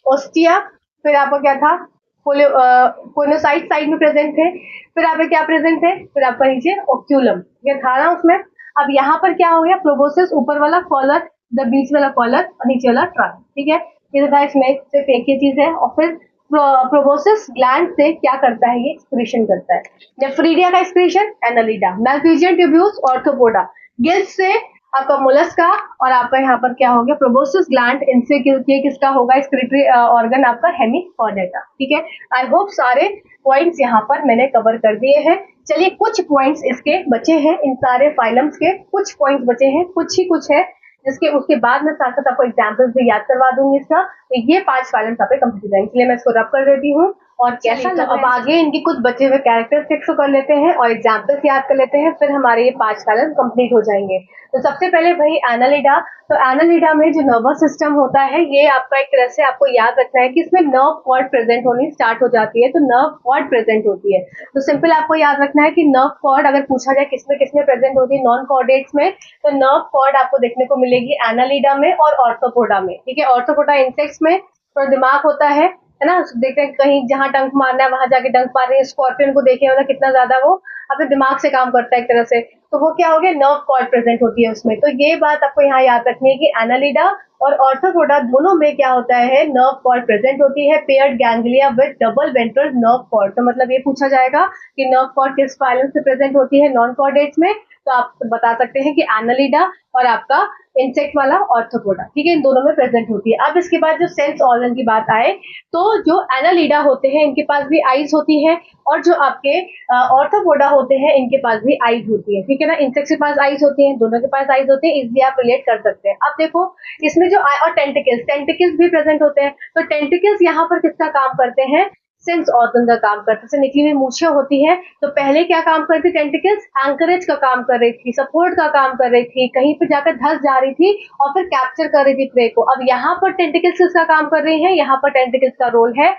ओस्टिया, फिर आपका क्या था कोइनोसाइट साइड में प्रेजेंट थे, फिर आपका क्या प्रेजेंट है, फिर आपका नीचे ओक्यूलम, ये था ना उसमें। अब यहाँ पर क्या हो गया, प्रोबोसिस ऊपर वाला, कॉलर द बीच वाला कॉलर और नीचे वाला ट्रंक, ठीक है, ये था इसमें सिर्फ एक ही चीज है। और फिर प्रोबोसिस ग्लैंड से क्या करता है, ये एक्सक्रीशन करता है, नेफ्रीडिया का excretion, Annelida, Malpighian tubules, arthropoda, gills से आपका मोलस्का, और आपका यहाँ पर क्या हो गया प्रोबोसिस ग्लैंड, इनसे किसका होगा एक्सक्रीटरी ऑर्गन आपका हेमिकॉर्डेटा, ठीक है। आई होप सारे पॉइंट्स यहाँ पर मैंने कवर कर दिए हैं। चलिए कुछ पॉइंट्स इसके बचे हैं, इन सारे फाइलम्स के कुछ पॉइंट्स बचे हैं, कुछ है जिसके उसके बाद मैं साथ साथ आपको एग्जाम्पल्स भी याद करवा दूंगी इसका, तो ये 5 फाइलम्स आप पे कंप्लीट हो जाएंगे, इसलिए मैं इसको रब कर देती हूँ। और कैसा लगा, अब आगे इनके कुछ बचे हुए कैरेक्टरिस्टिक्स को कर लेते हैं और एग्जाम्पल्स याद कर लेते हैं, फिर हमारे ये 5 फाइलम कंप्लीट हो जाएंगे। तो सबसे पहले भाई एनालिडा, तो एनालिडा में जो नर्वस सिस्टम होता है, ये आपका एक तरह से आपको याद रखना है कि इसमें नर्व कॉर्ड प्रेजेंट होनी स्टार्ट हो जाती है, तो नर्व कॉर्ड प्रेजेंट होती है। तो सिंपल आपको याद रखना है कि नर्व कॉर्ड अगर पूछा जाए किसमें किसमें प्रेजेंट होती है नॉन कॉर्डेट्स में, तो नर्व कॉर्ड आपको देखने को मिलेगी एनालिडा में और ऑर्थोपोडा में, ठीक है। ऑर्थोपोडा इंसेक्ट्स में थोड़ा दिमाग होता है ना, देखते हैं कहीं जहां डंक मारना है वहां जाके डंक मार रहे हैं, स्कॉर्पियन को देखे होगा कितना ज्यादा वो अपने दिमाग से काम करता है एक तरह से, तो वो क्या हो गया, नर्व कॉर्ड प्रेजेंट होती है उसमें। तो ये बात आपको यहाँ याद रखनी है कि एनालिडा और ऑर्थोपोडा दोनों में क्या होता है, नर्व कॉर्ड प्रेजेंट होती है, paired ganglia with double ventral nerve cord. तो मतलब ये पूछा जाएगा कि नर्व कॉर्ड किस फाइलम से प्रेजेंट होती है नॉन कॉर्डेट्स में, तो आप बता सकते हैं कि एनालिडा और आपका इंसेक्ट वाला ऑर्थोपोडा, ठीक है, इन दोनों में प्रेजेंट होती है। अब इसके बाद जो सेंस ऑर्गन की बात आए, तो जो एनालिडा होते हैं इनके पास भी आईज होती है, और जो आपके ऑर्थोपोडा होते हैं इनके पास भी आईज होती है, ठीक है ना। इंसेक्ट्स के पास आईज होती है, दोनों के पास आईज होती है, इजिली आप रिलेट कर सकते हैं। अब देखो इसमें जो और टेंटिकल्स भी प्रेजेंट होते हैं, तो टेंटिकल्स यहाँ पर किसका काम करते हैं, सेंस ऑर्गन का काम करते हैं। निकली हुई मूछें होती है, तो पहले क्या काम करती टेंटिकल्स, एंकरेज का काम कर रही थी, सपोर्ट का काम कर रही थी, कहीं पे जाकर धस जा रही थी और फिर कैप्चर कर रही थी प्रे को। अब यहाँ पर टेंटिकल्स किसका काम कर रही है, यहाँ पर टेंटिकल्स का रोल है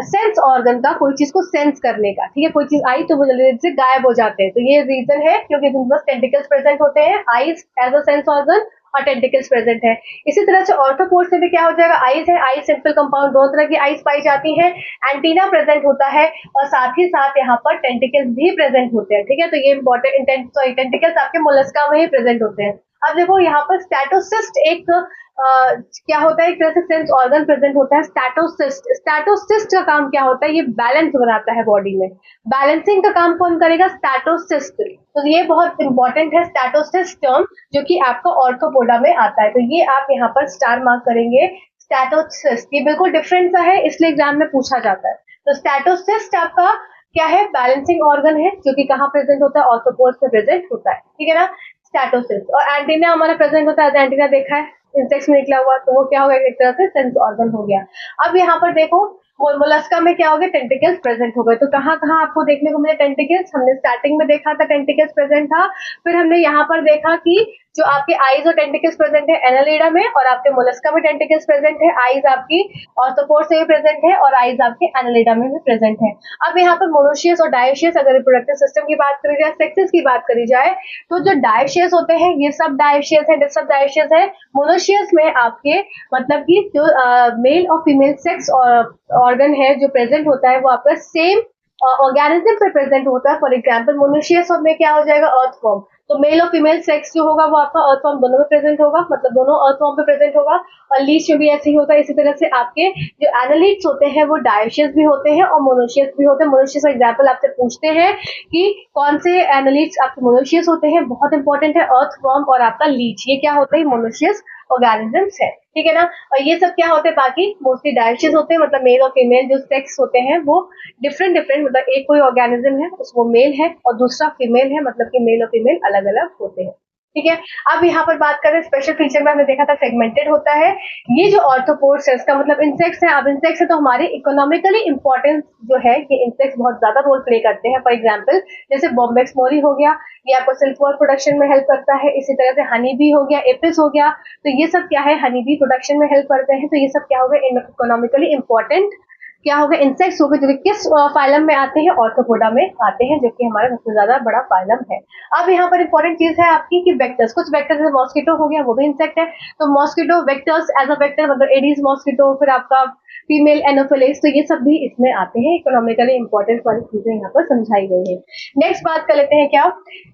सेंस ऑर्गन का, कोई चीज को सेंस करने का, ठीक है, कोई चीज आई तो वो जल्दी से गायब हो जाते हैं, तो ये रीजन है क्योंकि इनके पास टेंटिकल्स प्रेजेंट होते हैं, eyes as a sense organ और टेंटिकल्स प्रेजेंट है। इसी तरह से ऑर्थोपोड से भी क्या हो जाएगा, आईज है, आईज सिंपल कंपाउंड, दो तरह की आईज पाई जाती है, एंटीना प्रेजेंट होता है और साथ ही साथ यहाँ पर टेंटिकल्स भी प्रेजेंट होते हैं, ठीक है। तो ये इंपॉर्टेंट, टेंटिकल्स आपके मोलस्का में ही प्रेजेंट होते हैं। अब देखो यहाँ पर स्टैटोसिस्ट एक क्या होता है, एक तरह से सेंस ऑर्गन प्रेजेंट होता है, स्टैटोसिस्ट का काम क्या होता है, ये बैलेंस बनाता है बॉडी में, बैलेंसिंग का काम कौन करेगा, स्टैटोसिस्ट। तो ये बहुत इंपॉर्टेंट है स्टैटोसिस्ट टर्म, जो कि आपका ऑर्थोपोडा में आता है, तो ये आप यहाँ पर स्टार मार्क करेंगे, स्टैटोसिस्ट, ये बिल्कुल डिफरेंट सा है इसलिए एग्जाम में पूछा जाता है। तो स्टैटोसिस्ट आपका क्या है, बैलेंसिंग ऑर्गन है, जो कि कहाँ प्रेजेंट होता है, ऑर्थोपोड में प्रेजेंट होता है, ठीक है ना, स्टैटोसिस्ट। और एंटीना हमारा प्रेजेंट होता है, एंटीना देखा है इंसेक्ट्स में निकला हुआ, तो वो क्या हो गया, एक तरह से सेंस ऑर्गन हो गया। अब यहाँ पर देखो मोलस्का में क्या हो गया, टेंटिकल्स प्रेजेंट हो गए, तो कहाँ कहाँ आपको देखने को मिले टेंटिकल्स, हमने स्टार्टिंग में देखा था टेंटिकल्स प्रेजेंट था, फिर हमने यहाँ पर देखा कि जो आपके आईज और टेंटिकल्स प्रेजेंट है एनालिडा में, और आपके मोलस्का में टेंटिकल्स प्रेजेंट है, आईज आपकी ऑर्थोपोड से भी प्रेजेंट है और आईज आपके एनालिडा में भी प्रेजेंट है। अब यहाँ पर मोनोशियस और डायोशियस, अगर रिप्रोडक्टिव सिस्टम की बात करी जाए, सेक्सेस की बात करी जाए, तो जो डायोशियस होते हैं ये सब डायोशियस है, सब डायोशियस है। मोनोशियस में आपके मतलब कि जो मेल और फीमेल सेक्स ऑर्गन है जो प्रेजेंट होता है वो आपका सेम ऑर्गेनिज्म पे प्रेजेंट होता है। फॉर एग्जांपल मोनोशियस में क्या हो जाएगा, अर्थवॉर्म, तो मेल और फीमेल सेक्स जो होगा वो आपका अर्थवॉर्म दोनों में प्रेजेंट होगा, मतलब दोनों अर्थवॉर्म पे प्रेजेंट होगा। और लीच में भी ऐसे ही होता है। इसी तरह से आपके जो एनालिड्स होते हैं वो डायोशियस भी होते हैं और मोनोशियस भी होते हैं। मोनोशियस का एग्जाम्पल आपसे पूछते हैं कि कौन से एनालिड्स आपके मोनोशियस होते हैं, बहुत इंपॉर्टेंट है, अर्थवॉर्म और आपका लीच, ये क्या होता है, मोनोशियस ऑर्गेनिजम्स है, ठीक है ना। और ये सब क्या होते हैं, बाकी मोस्टली डायशियस होते हैं, मतलब मेल और फीमेल जो सेक्स होते हैं वो डिफरेंट डिफरेंट, मतलब एक कोई ऑर्गेनिज्म है उस वो मेल है और दूसरा फीमेल है, मतलब कि मेल और फीमेल अलग अलग होते हैं, ठीक है। अब यहाँ पर बात करें स्पेशल फीचर में, हमने देखा था सेगमेंटेड होता है। ये जो ऑर्थोपोड्स है इसका मतलब इंसेक्ट्स है। अब इंसेक्ट्स है तो हमारे इकोनॉमिकली इंपॉर्टेंस जो है ये इंसेक्ट्स बहुत ज्यादा रोल प्ले करते हैं। फॉर एग्जाम्पल जैसे बॉम्बेक्स मोरी हो गया, ये आपको सिल्कवर्म प्रोडक्शन में हेल्प करता है। इसी तरह से हनी बी हो गया, एपिस हो गया, तो ये सब क्या है हनी बी प्रोडक्शन में हेल्प करते हैं। तो ये सब क्या हो गया इकोनॉमिकली इंपॉर्टेंट क्या होगा इंसेक्ट्स हो गए, जो कि किस फाइलम में आते हैं, ऑर्थोपोडा में आते हैं, जो कि हमारा सबसे ज्यादा बड़ा फाइलम है। अब यहाँ पर इंपॉर्टेंट चीज है आपकी कि वेक्टर्स, कुछ वेक्टर्स जैसे मॉस्किटो हो गया वो भी इंसेक्ट है, तो mosquito vectors as a vector, मतलब एडीज मॉस्किटो, फिर आपका फीमेल एनोफिलिस, तो ये सब भी इसमें आते हैं। इकोनॉमिकली इंपॉर्टेंट वाली चीजें यहाँ पर समझाई गई है। नेक्स्ट बात कर लेते हैं क्या,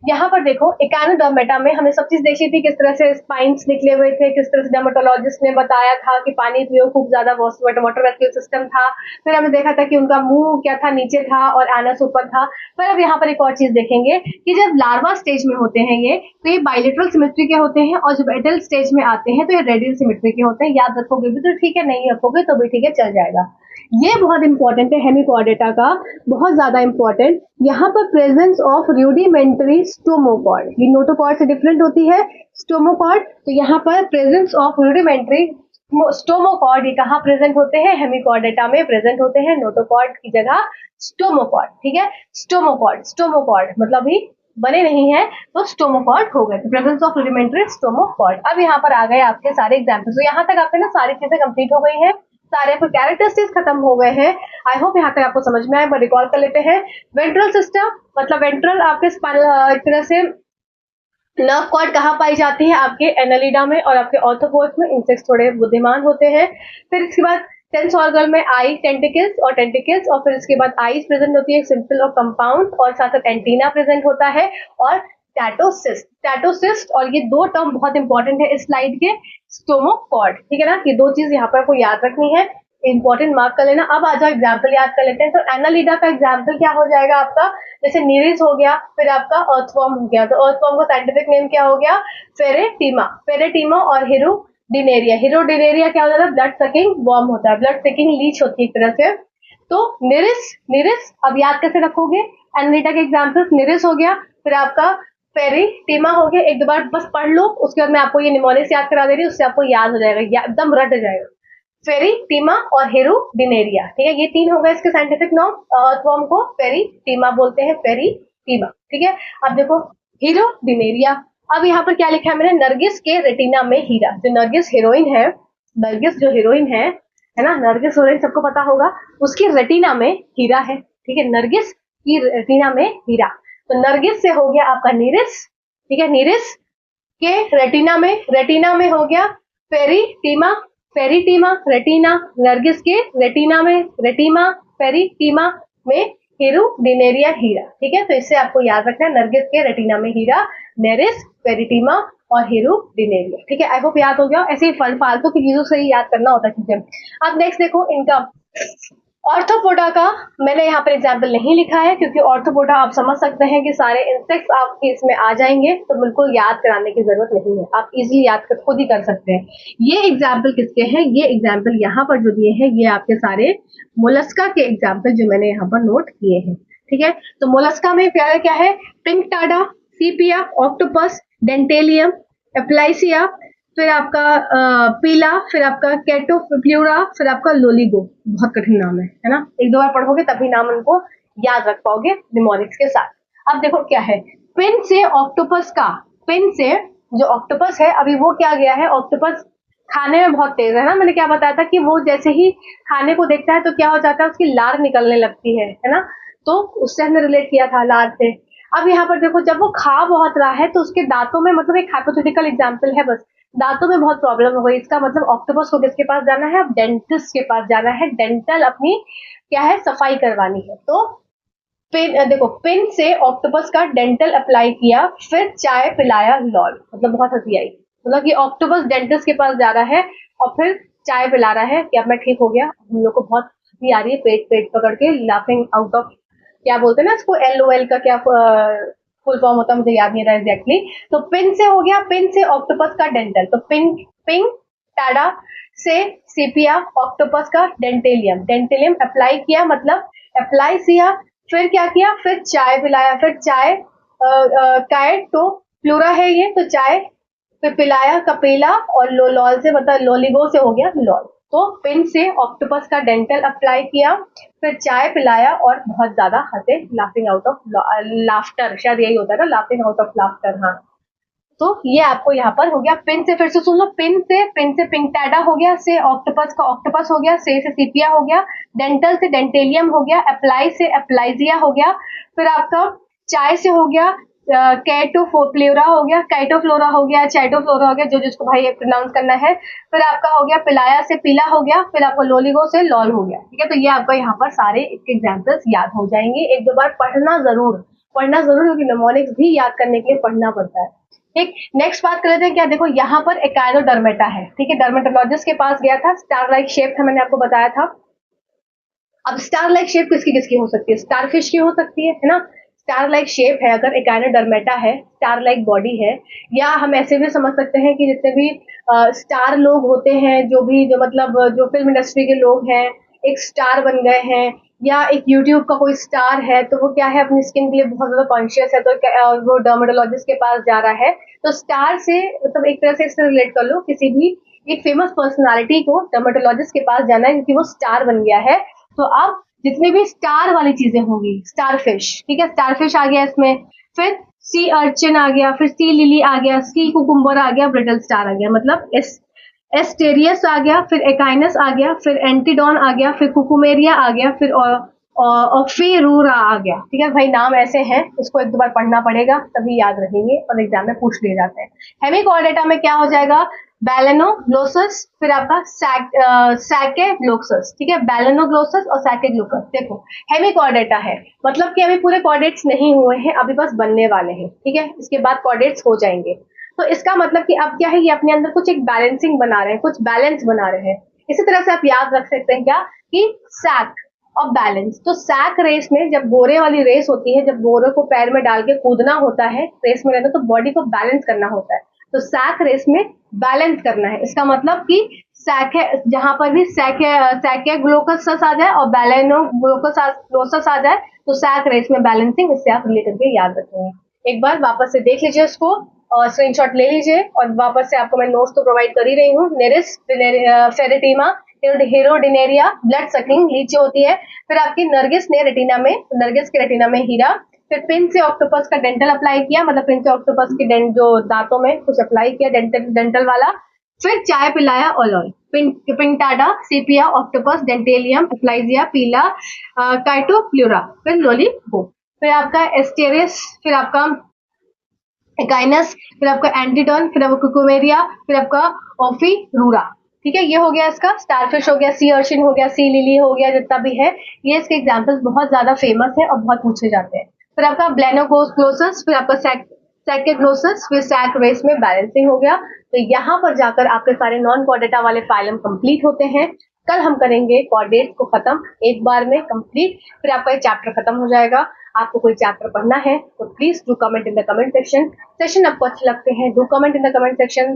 यहाँ पर देखो इकानोडर्मेटा में हमने सब चीज देखी थी, किस तरह से स्पाइन्स निकले हुए थे, किस तरह से डर्मेटोलॉजिस्ट ने बताया था कि पानी पियो, खूब ज्यादा वाटर वेस्क्यूलर सिस्टम था। फिर हमने देखा था कि उनका मुंह क्या था, नीचे था और एनस ऊपर था। फिर अब यहाँ पर एक और चीज देखेंगे कि जब लार्वा स्टेज में होते हैं ये, तो ये बाइलेटरल सिमेट्री के होते हैं, और जब एडल्ट स्टेज में आते हैं तो ये रेडियल सिमेट्री के होते हैं। याद रखोगे भी तो ठीक है, नहीं रखोगे तो भी ठीक है, चल जाएगा। ये बहुत इंपॉर्टेंट है हेमिकॉर्डेटा का, बहुत ज्यादा इंपॉर्टेंट। यहाँ पर प्रेजेंस ऑफ रूडिमेंट्री स्टोमोकॉर्ड, ये नोटोकॉर्ड से डिफरेंट होती है स्टोमोकॉर्ड, तो यहाँ पर प्रेजेंस ऑफ रूडिमेंट्री स्टोमोकॉर्ड ये कहाँ प्रेजेंट होते हैं, हेमिकॉर्डेटा में प्रेजेंट होते हैं, नोटोकॉर्ड की जगह स्टोमोकॉर्ड, ठीक है। स्टोमोकॉर्ड स्टोमोकॉर्ड मतलब ही बने नहीं है तो स्टोमोकॉर्ड हो गए, प्रेजेंस ऑफ रूडिमेंट्री स्टोमोकॉर्ड। अब यहाँ पर आ गए आपके सारे एग्जाम्पल्स, तो यहाँ तक आपके ना सारी चीजें कंप्लीट हो गई है, सारे आपके कैरेक्टरिस्टिक्स खत्म हो गए हैं। आई होप यहाँ तक आपको समझ में आए, पर रिकॉल कर लेते हैं। वेंट्रल सिस्टम मतलब वेंट्रल आपके एक तरह से नर्व कॉर्ड कहाँ पाई जाती है, आपके एनालिडा में और आपके ऑर्थोपोड्स में। इंसेक्ट्स थोड़े बुद्धिमान होते हैं। फिर इसके बाद सेंस ऑर्गन में आई टेंटिकल्स और फिर इसके बाद आईज प्रेजेंट होती है, सिंपल और कंपाउंड, और साथ साथ एंटीना प्रेजेंट होता है, और टैटोसिस्ट, और ये दो टर्म बहुत इंपॉर्टेंट है इस स्लाइड के, स्टोमोकॉर्ड, ठीक है ना। ये दो चीज यहाँ पर आपको याद रखनी है, इंपॉर्टेंट मार्क कर लेना। अब आ जाओ एग्जाम्पल याद कर लेते हैं। तो एनालिडा का एग्जाम्पल क्या हो जाएगा आपका, जैसे नीरिस हो गया, फिर आपका अर्थवर्म हो गया, तो अर्थवर्म का साइंटिफिक नेम क्या हो गया, फेरेटीमा और हिरोडिनेरिया क्या होता है, ब्लड सकिंग वर्म होता है, ब्लड सकिंग लीच होती है एक तरह से। तो निरिस अब याद कैसे रखोगे, एनालिडा के एग्जाम्पल निरिस हो गया, फिर आपका फेरेटीमा हो गया, एक दो बार बस पढ़ लो, उसके बाद मैं आपको ये निमोनिक्स याद करा दे रही हूँ, उससे आपको याद हो जाएगा, एकदम रट जाएगा। फेरीटीमा और हिरोडिनेरिया, ठीक है, ये तीन हो गए इसके साइंटिफिक नाम। अर्थवर्म को फेरीटीमा बोलते हैं, फेरीटीमा, ठीक है। अब देखो हिरोडिनेरिया, अब यहाँ पर क्या लिखा है मैंने, नरगिस के रेटिना में हीरा, जो नरगिस हीरोइन है, नरगिस जो हीरोइन है ना, नरगिस हीरोइन सबको पता होगा, उसकी रेटिना में हीरा है, ठीक है, नरगिस की रेटिना में हीरा। तो नरगिस से हो गया आपका नीरिस, ठीक है, नीरिस के रेटिना में हो गया फेरीटीमा, रेटिना, नरगिस के रेटिना में रेटिमा, फेरीटीमा में हिरोडिनेरिया हीरा, ठीक है। तो इससे आपको याद रखना है, नरगिस के रेटिना में हीरा, नेरिस, फेरीटीमा और हिरोडिनेरिया, ठीक है। आई होप याद हो गया, ऐसे ही फालतू की चीजों से ही याद करना होता है चीजें। अब नेक्स्ट देखो इनका ऑर्थोपोडा का मैंने यहाँ पर एग्जाम्पल नहीं लिखा है, क्योंकि ऑर्थोपोडा आप समझ सकते हैं कि सारे इंसेक्ट्स आपके इसमें आ जाएंगे, तो बिल्कुल याद कराने की जरूरत नहीं है, आप इजीली याद खुद ही कर सकते हैं। ये एग्जाम्पल किसके हैं, ये एग्जाम्पल यहाँ पर जो दिए हैं ये आपके सारे मोलस्का के एग्जाम्पल जो मैंने यहाँ पर नोट किए हैं, ठीक है। तो मोलस्का में प्यारा क्या है, पिंकटाडा, सीपिया, ऑक्टोपस, डेंटेलियम, एप्लाइसिया, फिर आपका पीला, फिर आपका कैटोफ्लूरा, फिर आपका लोलिगो, बहुत कठिन नाम है ना, एक दो बार पढ़ोगे तभी नाम उनको याद रख पाओगे निमोनिक्स के साथ। अब देखो क्या है, पिन से जो ऑक्टोपस है, अभी वो क्या गया है, ऑक्टोपस खाने में बहुत तेज है ना, मैंने क्या बताया था कि वो जैसे ही खाने को देखता है तो क्या हो जाता है, उसकी लार निकलने लगती है ना, तो उससे हमने रिलेट किया था लार से। अब यहाँ पर देखो, जब वो खा बहुत रहा है तो उसके दांतों में, मतलब एक हाइपोथेटिकल एग्जांपल है बस, दांतों में बहुत प्रॉब्लम हो गई, इसका मतलब ऑक्टोपस को किसके पास जाना है, अब डेंटिस्ट के पास जाना है, डेंटल अपनी क्या है सफाई करवानी है। तो पिन से ऑक्टोपस का डेंटल अप्लाई किया, फिर चाय पिलाया, लॉल, मतलब बहुत हंसी आई, मतलब कि ऑक्टोपस डेंटिस्ट के पास जा रहा है और फिर चाय पिला रहा है कि अब मैं ठीक हो गया। हम लोग को बहुत हंसी आ रही है, पेट पकड़ के लाफिंग आउट ऑफ, क्या बोलते हैं ना इसको, LOL का क्या फुल फॉर्म होता है मुझे याद नहीं रहा एग्जैक्टली। तो पिन से हो गया, पिन से ऑक्टोपस का डेंटल, तो पिन पिंग टाडा से सीपिया, ऑक्टोपस का डेंटेलियम, डेंटेलियम अप्लाई किया मतलब अप्लाई किया, फिर क्या किया, फिर चाय पिलाया, फिर चाय काइट तो प्लूरा है ये, तो चाय फिर पिलाया कपेला, और लॉल से मतलब लोलिगो से हो गया लॉल। तो पिन से ऑक्टोपस का डेंटल अप्लाई किया, फिर चाय पिलाया और बहुत ज्यादा हंसे, लाफिंग आउट ऑफ लाफ्टर, शायद यही होता है ना, लाफिंग आउट ऑफ लाफ्टर। हाँ, तो ये आपको यहाँ पर हो गया पिन से। फिर से सुन लो, पिन से पिंकटैडा हो गया, से ऑक्टोपस का ऑक्टोपस हो गया, से सीपिया हो गया, डेंटल से डेंटेलियम हो गया, अप्लाई से अप्लाइजिया हो गया, फिर आपका चाय से हो गया कैटोफ्लोरा हो गया, काइटोफ्लोरा हो गया, चाइटोफ्लोरा हो गया, जो जिसको भाई प्रोनाउंस करना है। फिर आपका हो गया पिलाया से पीला हो गया, फिर आपको लोलिगो से लॉल हो गया। ठीक है, तो ये आपको यहाँ पर सारे इसके एग्जाम्पल्स याद हो जाएंगे। एक दो बार पढ़ना जरूर क्योंकि निमोनिक्स भी याद करने के लिए पढ़ना पड़ता है। ठीक, नेक्स्ट बात कर लेते हैं। क्या देखो यहाँ पर एकाइनोडर्मेटा है, ठीक है, डर्मेटोलॉजिस्ट के पास गया था, स्टार लाइक शेप था, मैंने आपको बताया था। अब स्टार लाइक शेप किसकी किसकी हो सकती है, स्टारफिश की हो सकती है ना। स्टार लाइक शेप है अगर एकाइनोडर्मेटा है, स्टार लाइक बॉडी है, या हम ऐसे भी समझ सकते हैं कि जितने भी स्टार लोग होते हैं, जो मतलब जो फिल्म इंडस्ट्री के लोग हैं, एक स्टार बन गए हैं, या एक यूट्यूब का कोई स्टार है, तो वो क्या है अपनी स्किन के लिए बहुत ज्यादा कॉन्शियस है, तो वो डर्मेटोलॉजिस्ट के पास जा रहा है। तो स्टार से मतलब एक तरह से इससे रिलेट कर लो, किसी भी एक फेमस पर्सनालिटी को डर्मेटोलॉजिस्ट के पास जाना है क्योंकि वो स्टार बन गया है। तो अब जितने भी स्टार वाली चीजें होंगी, स्टारफिश, ठीक है, स्टारफिश आ गया इसमें, फिर सी अर्चिन आ गया, फिर सी लिली आ गया, सी कुकुम्बर आ गया, ब्रिटल स्टार आ गया, मतलब एस्टेरियस आ गया, फिर एकाइनस आ गया, फिर एंटीडॉन आ गया, फिर कुकुमेरिया आ गया, फिर ऑफीरूरा आ गया। ठीक है भाई, नाम ऐसे हैं, इसको एक दो बार पढ़ना पड़ेगा तभी याद रहेंगे और एग्जाम में पूछ लिए जाते हैं। हेमिकॉर्डेटा में क्या हो जाएगा, बैलेनोग्लोसस, फिर आपका सैकेग्लोसस, ठीक है, बैलेनोग्लोसस और सैकेग्लोसस। देखो हेमिकॉर्डेटा है मतलब कि अभी पूरे कॉर्डेट्स नहीं हुए हैं, अभी बस बनने वाले हैं, ठीक है, इसके बाद कॉर्डेट्स हो जाएंगे। तो इसका मतलब कि अब क्या है, ये अपने अंदर कुछ एक बैलेंसिंग बना रहे हैं, कुछ बैलेंस बना रहे हैं। इसी तरह से आप याद रख सकते हैं क्या कि सैक और बैलेंस। तो सैक रेस में जब बोरे वाली रेस होती है, जब बोरे को पैर में डाल के कूदना होता है, रेस में रहना, तो बॉडी को बैलेंस करना होता है। तो सैक रेस में बैलेंस करना है, इसका मतलब कि सैक है, जहां पर भी सैकेग्लोसस आ जाए और बैलेनोग्लोसस आ जाए तो सैक रेस में बैलेंसिंग, इससे आप रिलेट करके याद रखेंगे। एक बार वापस से देख लीजिए इसको और स्क्रीनशॉट ले लीजिए, और वापस से आपको मैं नोट्स तो प्रोवाइड कर ही रही हूँ। Nereis Pheretima, Hirudinaria blood sucking leech होती है, फिर आपकी नर्गिस ने रेटिना में, नर्गिस के रेटिना में हीरा, फिर पिन से ऑक्टोपस का डेंटल अप्लाई किया, मतलब पिन से ऑक्टोपस के जो दांतों में कुछ अप्लाई किया डेंटल वाला, फिर चाय पिलाया ओलॉल, पिंटाडा, सीपिया, ऑक्टोपस, डेंटेलियम, अप्लाइजिया, पीला, काइटोप्लूरा, फिर लोलीगो, फिर आपका एस्टेरियस, फिर आपका एकाइनस, फिर आपका एंटीडॉन, फिर आपका कुकुमेरिया, फिर आपका ऑफीरूरा। ठीक है, ये हो गया इसका, स्टारफिश हो गया, सी अर्चिन हो गया, सी लिली हो गया, जितना भी है ये इसके एग्जांपल्स बहुत ज्यादा फेमस है और बहुत पूछे जाते हैं। फिर आपका ब्लेनोग्लोसस, फिर आपका सैकेग्लोसस, फिर सैक रेस में बैलेंसिंग हो गया। तो यहाँ पर जाकर आपके सारे नॉन कॉर्डेटा वाले फाइलम कंप्लीट होते हैं। कल हम करेंगे कॉर्डेट्स को खत्म एक बार में कंप्लीट, फिर आपका ये चैप्टर खत्म हो जाएगा। आपको कोई चैप्टर पढ़ना है तो please do comment in the comment section. Session आपको अच्छे लगते हैं, do comment in the comment section.